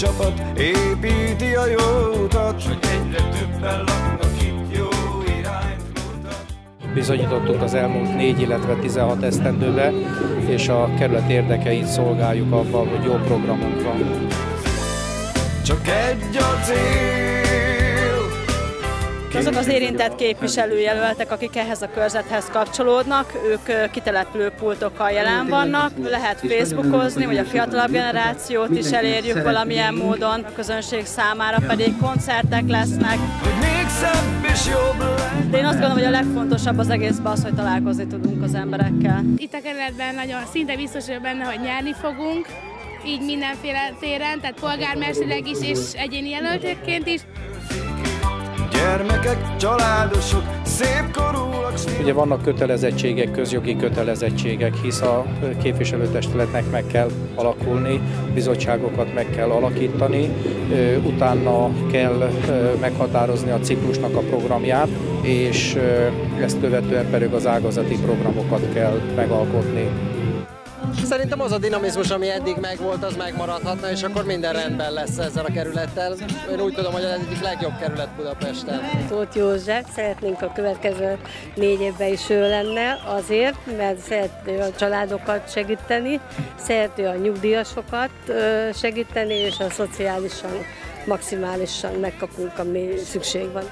csapat építi a jó utat, hogy egyre többen laknak itt, jó irányt mutat. Bizonyítottuk az elmúlt 4, illetve 16 esztendőben, és a kerület érdekeit szolgáljuk avval, hogy jó programunk van. Csak egy a cél. Azok az érintett képviselőjelöltek, akik ehhez a körzethez kapcsolódnak, ők kitelepülő pultokkal jelen vannak, lehet Facebookozni, vagy a fiatalabb generációt is elérjük valamilyen módon, a közönség számára pedig koncertek lesznek. De én azt gondolom, hogy a legfontosabb az egészben az, hogy találkozni tudunk az emberekkel. Itt a kerületben nagyon szinte biztos vagyok benne, hogy nyerni fogunk, így mindenféle téren, tehát polgármesterileg is és egyéni jelöltként is. Gyermekek, családosok, szépkorúak. Ugye vannak kötelezettségek, közjogi kötelezettségek, hisz a képviselőtestületnek meg kell alakulni, bizottságokat meg kell alakítani, utána kell meghatározni a ciklusnak a programját, és ezt követően pedig az ágazati programokat kell megalkotni. Szerintem az a dinamizmus, ami eddig megvolt, az megmaradhatna, és akkor minden rendben lesz ezzel a kerülettel. Én úgy tudom, hogy az egyik legjobb kerület Budapesten. Tóth József, szeretnénk a következő 4 évben is ő lenne azért, mert szeretné a családokat segíteni, szeretné a nyugdíjasokat segíteni, és a szociálisan, maximálisan megkapunk, ami szükség van.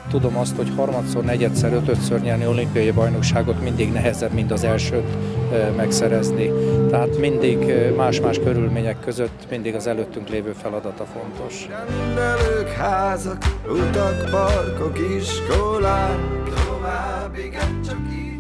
Tudom azt, hogy harmadszor, negyedszer, ötödször nyerni olimpiai bajnokságot mindig nehezebb, mint az elsőt megszerezni. Tehát mindig más-más körülmények között mindig az előttünk lévő feladata fontos. Rendelők, házak, utak, parkok, iskolák, tovább igen, csak így.